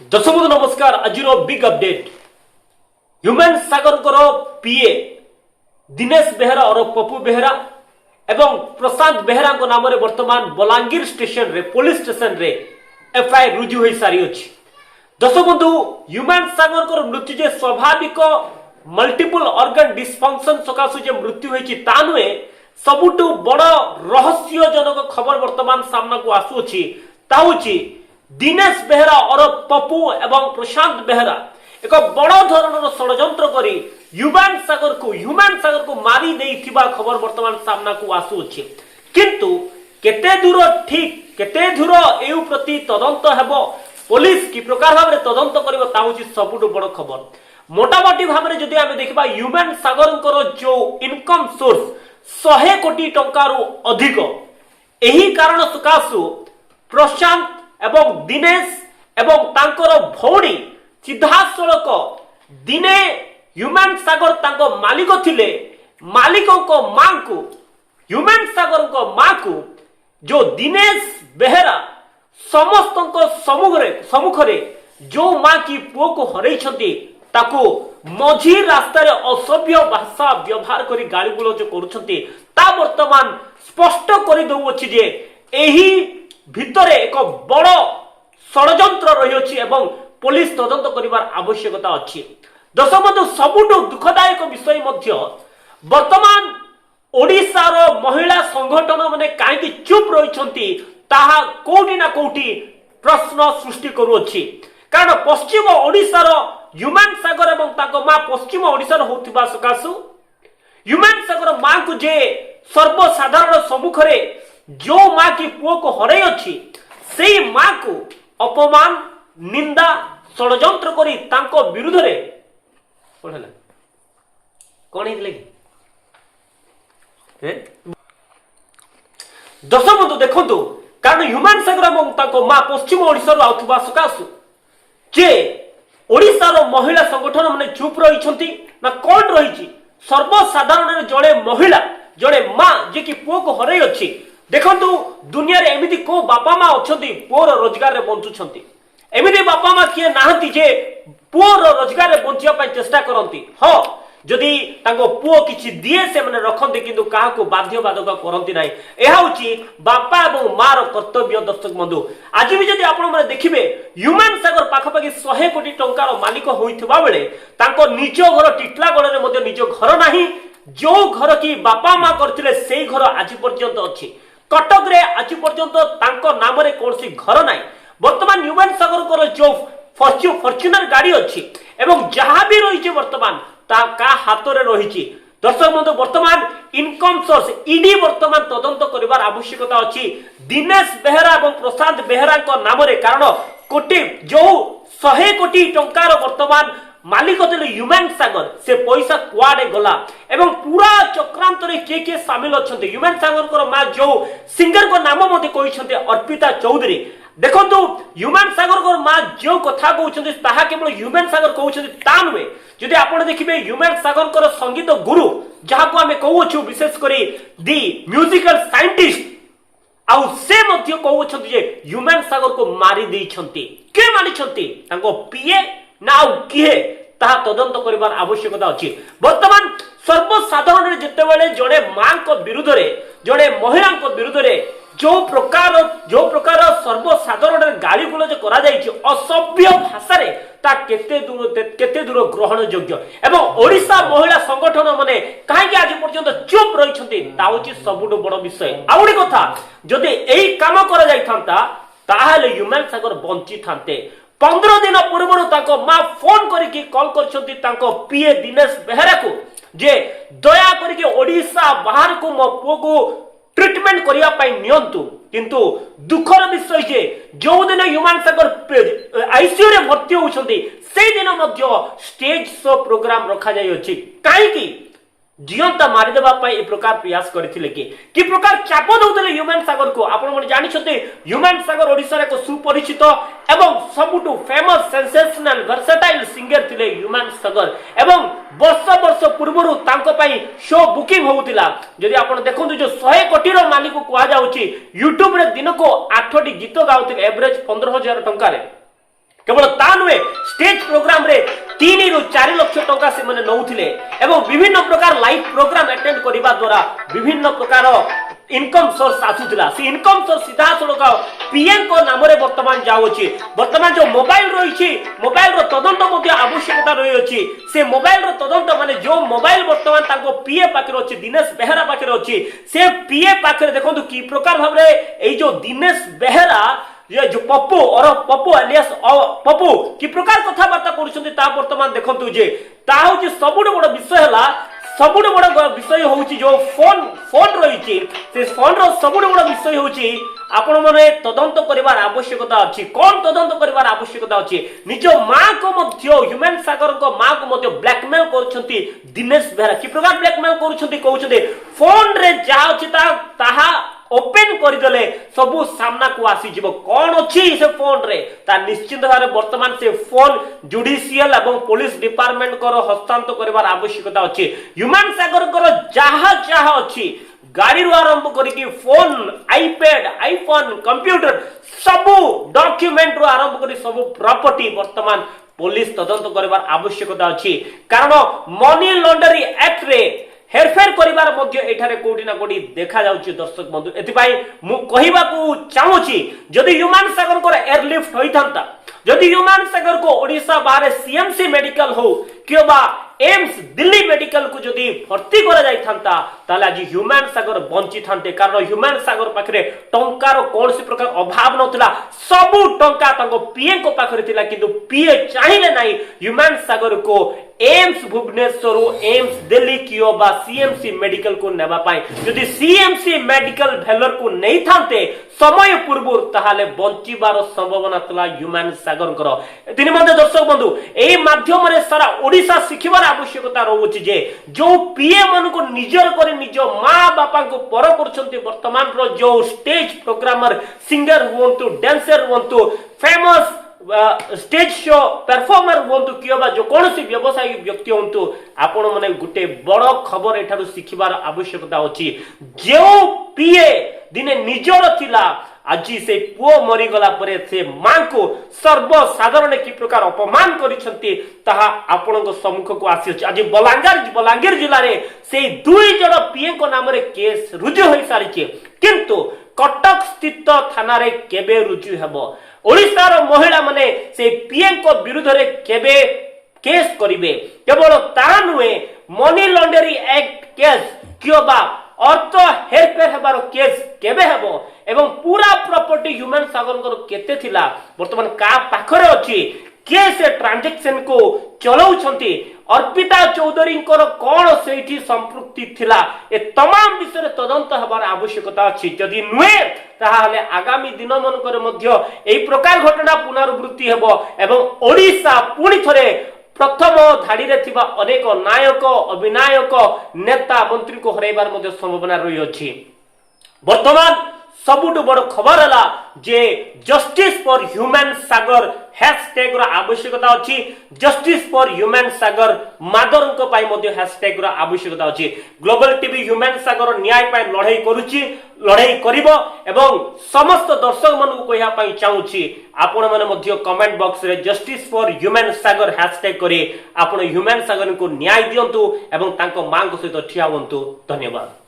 दर्शक बंधु नमस्कार। आज बिग अपडेट ह्यूमन सागर पीए दिनेश बेहेरा और पप्पू बेहेरा एवं प्रशांत बेहेरा नाम रे वर्तमान बलांगीर स्टेशन रे पुलिस स्टेशन रे एफआईआर रुजु हो सारी अछि। दर्शक बंधु ह्यूमन सागर मृत्यु जे स्वाभाविक मल्टीपल ऑर्गन डिस्फंक्शन सकाशु जे मृत्यु होइछि ता नुहे सबुटु बड़ रहस्यजनक खबर वर्तमान सामना को आसुछि ता होछि दिनेश बेहेरा और पप्पू एवं प्रशांत बेहेरा एक बड़ धरणर षड्यंत्र करी ह्यूमन सागर को मारी देइथिबा खबर वर्तमान सामना को आसुछि। किंतु केते दूर ठीक केते दूर एउ प्रति तदंत हेबो पुलिस की प्रकार भाव में तदंत करिवो ता होछि सबुटु बड़ खबर। मोटामोटी भाव में जदि आमे देखबा ह्यूमन सागर जो इनकम सोर्स 100 कोटी टंकार अधिक एही कारण सकाशु प्रशांत एवं दिनेश एवं तांकर भौणी सीधासलख दिने ह्यूमन सागर तांको मालिक थिले मालिकों को मां को ह्यूमन सागर को मां को जो दिनेश बेहेरा समस्त सम्मुखरे जो मां की पुओ को हरैछंती ताको मझी रास्ता रे असभ्य भाषा व्यवहार करी गाली गुलोच करूछंती ता वर्तमान स्पष्ट करि दउछि जे एही भितरे एक बड़ षड्यंत्र रही एवं पुलिस तदंत करिवार आवश्यकता अछि। दर्शक बंधु सबुठु दुखदायक विषय मध्य वर्तमान ओडिशार महिला संगठन माने काहेकि चुप रहिछंती ताहा कोठी ना कोठी प्रश्न सृष्टि करूछि। कारण पश्चिम ओडिशार ह्यूमन सागर एवं ताको मां पश्चिम ओडिशार होतिबा सकासु ह्यूमन सागर मां को जे सर्वसाधारण सम्मुखरे जो मां की पुओ को हरै अछि सेई मां को अपमान निंदा षड्यंत्र करी तांको विरुद्ध रे कौन हितले दर्शक बंधु देखंतु कारण ह्यूमन सागर एवं तांको मां पश्चिम ओडिसा रो आउथबा सकासु जे ओडिसा रो महिला संगठन माने चुप रहिछंती ना कोन रहिछि सर्वसाधारण जड़े महिला जड़े मां जे की पुओ को हरै अछि। देखंतु दुनिया रे एमिति को बापा मां अछंती पुओर रोजगार रे बंचुछंती एमिति बापा मां किए नाहंती जे पुओर रोजगार रे बंचिया पय चेष्टा करंती। हो जदि ताको पुओ किछि दिए से माने रखंती किंतु काहा को बाध्य बाधक करंती नाही। एहा होची बापा एवं मां रो कर्तव्य। दर्शक बंधु आज भी जदि आपण माने देखिबे ह्यूमन सागर पाखापाखि 100 कोटी टंकार मालिक होइथबा बेले ताको निज घर टिटलागड़ रे मध्ये निज घर नाही जो घर की बापा मां करथिले सेई घर आज पर्यंत अछि। कटक रे आज पर्यंत तांको नाम रे कोनसी घर नाही। वर्तमान ह्यूमन सागर जो फॉर्च्यूनर गाड़ी अछि एवं जहां भी रहिछि वर्तमान ता का हाथ रे रहिछि। दर्शक बंधु वर्तमान इनकम सोर्स ईडी वर्तमान तदंत करिवार आवश्यकता अछि दिनेश बेहेरा एवं प्रशांत बेहेरा को नाम रे। कारण कोटी जो 100 कोटी टंकार वर्तमान मालिक थे ह्यूमन सागर से पैसा कुआडे गला एवं पूरा चक्रांत रे के शामिल अच्छे। ह्यूमन सागर मां जो सिंगर को नाम मते कहिसंते अर्पिता चौधरी। देखंतु ह्यूमन सागर मां जो कथा कहउछंते ताहा केवल ह्यूमन सागर कहउछंते ता नुहे। जदि आपण देखिबे ह्यूमन सागर संगीत गुरु जहा को हमें कहउछु विशेष करी दी म्यूजिकल साइंटिस्ट आउ से मध्य कहउछंते जे ह्यूमन सागर को मारी देइछंती के मानिछंती तांको पीए ना किए ताहा तदंत करिवार आवश्यकता अछि। वर्तमान सर्वसाधारण जेतेबेले जड़े मां को विरुद्ध रे जड़े महिला को विरुद्ध रे जो प्रकार सर्वसाधारण गाली गुलोज करा जायछि असभ्य भाषा रे ता केते दूर ग्रहण योग्य एवं ओडिशा महिला संगठन माने काहे आज पर्यंत चुप रहिछंती ता होछि सबुठ बड़ विषय। आउडी कथा जदि एई काम करा जाय थांता ताहाले ह्यूमन सागर बंची थांते। 15 दिन पूर्व ताको मां फोन करके कॉल करछंती ताको पीए दिनेश बेहेरा को जे दया करके ओडिशा बाहर को मो पुओ को ट्रीटमेंट करिया पाई नियंतु। किंतु दुखर विषय जे जो दिन ह्यूमन सागर आईसीयू रे भर्ती होउछंती से दिन मध्य स्टेज शो प्रोग्राम रखा जाय अछि। काहे कि जीवंता मारी देबा पाई ए प्रकार प्रयास करथिले कि प्रकार चाप दउतले ह्यूमन सागर को। आपण मन जानि छते ह्यूमन सागर ओडिसा रे को सुपरिचित एवं सबुटु फेमस सेंसेशनल वर्सेटाइल सिंगर थिले ह्यूमन सागर एवं वर्ष पूर्वरु तांको पाई शो बुकिंग होउतिला। जदि आपण देखंतु जो 100 कोटी रो मालिक को कुआ जाउची यूट्यूब रे दिन को 8 टी गीत गाउतिले एवरेज 15,000 टंका रे केवल ता नुहे स्टेज प्रोग्राम रे 3 रु 4 लाख टंका से माने नौथिले एवं विभिन्न प्रकार लाइव प्रोग्राम अटेंड करिबा द्वारा विभिन्न प्रकार इनकम सोर्स आसुला से इनकम सोर्स सीधा सड़क पीएम को नाम रे वर्तमान जाउछि वर्तमान जो मोबाइल रही मोबाइल रो तदंत मध्ये आवश्यकता रही अछि से मोबाइल रो तदंत माने जो मोबाइल वर्तमान ताको पीए पाखरे अछि दिनेश बेहरा पाखरे अछि से पीए पाखरे देखंतु की प्रकार भाबरे एई जो दिनेश बेहरा ये जो पप्पू और पप्पू एलियास पप्पू की प्रकार कथाबार्ता करुछन्ती ता वर्तमान देखंतु जे ता होछि सबुठ बड़ विषय हला सबुठ बड़ विषय होछि जो फोन रही से फोन रो सबुठ बड़ विषय होछि आपण माने तदंत करिवार आवश्यकता अछि कोन तदंत करिवार आवश्यकता अछि निज मां को मध्य ह्यूमन सागर को मां को मध्य ब्लैकमेल करूछन्ती दिनेश बेहरा की प्रकार ब्लैकमेल करूछन्ती कहउछन्ती फोन रे जा अछि ताहा ओपन करदेले सबू सामना को आसी जीव कौन अच्छी से फोन रे ता निश्चित भाव वर्तमान से फोन जुडिशियल एवं पुलिस डिपार्टमेंट को हस्तांतर करिवार आवश्यकता अछि ह्यूमन सागर को जहा जहा अछि गाड़ी रू आरंभ करिकी फोन आईपैड आईफोन कंप्यूटर सबू डॉक्यूमेंट रू आरंभ करी सबू प्रॉपर्टी वर्तमान पुलिस तदंत करिवार आवश्यकता अछि कारण मनी लॉन्ड्रिंग एक्ट रे हेरफेर करिवार मध्य एठारे कोठी ना कोठी देखा जाउची दर्शक बंधु एतिपाई मु कहिबा को चाहूची जदि ह्यूमन सागर को एयरलिफ्ट होइथांता जदि ह्यूमन सागर को ओडिसा बाहर सीएमसी मेडिकल हो किबा एम्स दिल्ली मेडिकल को जदि भर्ती करा जाई थांता ताले आज ह्यूमन सागर बंची थांते कारण ह्यूमन सागर पाखरे टंकार कोन से प्रकार अभाव नथिला सबु टंका ताको पीए को पाखरे थिला किंतु पीए चाहिले नाही ह्यूमन सागर को एम्स भुवनेश्वर एम्स दिल्ली किबा सीएमसी मेडिकल को नेबा पाई जदि सीएमसी मेडिकल भेलर को नहीं थांते समय पूर्व ताहाले बंचीबार संभावना तला ह्यूमन सागर करो तिनि मध्ये दर्शक बंधु एई माध्यम रे सारा ओडिसा सिखिबार आवश्यकता रहउछि जे जो पीए मन को निजर करे निज मां बापा को पर करछन्ती वर्तमान रो जो स्टेज प्रोग्रामर सिंगर हुंतु डांसर हुंतु फेमस स्टेज शो परफॉर्मर हुंतु किबा जो कोनसी व्यवसायी व्यक्ति हुंतु आपण माने गुटे बड़ खबर एठारु सिखिबार आवश्यकता अछि जो पीए दिने निजर थिला आज से पुओ मरी गला परे से मां को सर्वसाधारण की प्रकार अपमान करिसंती ताहा आपनको सम्मुख को आसी अछि आज बलांगीर जिल्ला रे से दुई जण पीए को नाम रे केस रुजु होई सारिचे किंतु कटक स्थित थाना रे केबे रुजु हेबो ओडिसा रो महिला माने से पीए को विरुद्ध रे केबे केस करिवे केवल ता नुए मनी लॉन्ड्रिंग एक्ट केस किबा अर्थ हेरफेर हेबार केस केबे हेबो एवं पूरा प्रॉपर्टी ह्यूमन सागर केते थिला वर्तमान का पाखरे अछि के से ट्रांजैक्शन को चलाउछंती अर्पिता चौधरी कौन से संपृक्ति थिला ए तमाम विषय तदंत हबार आवश्यकता अछि जदि नुए ताहाले आगामी दिन मनकर मध्य एई प्रकार घटना पुनरावृत्ति हेबो एवं ओडिसा पुणी थरे प्रथम धाड़ी रे थिबा अनेक नायक अभिनायक नेता मंत्री को हरैबार मध्य संभावना रही अछि वर्तमान सबुठ बड़ खबर हला जे justice for Humane Sagar hashtag रो आवश्यकता अछि जस्टिस फॉर ह्यूमन सागर मादरंक पाई मध्ये हैशटैग रो आवश्यकता अछि ग्लोबल टीवी ह्यूमन सागर न्याय पाई लड़ाई करूची लड़ाई करिवो एवं समस्त दर्शक मन को कहिया पाई चाहूची आपण माने मध्ये कमेंट बॉक्स रे justice for Humane Sagar hashtag करी आपण ह्यूमन सागर को न्याय दियंतु एवं तांको मांग सहित ठिया हुंतु धन्यवाद।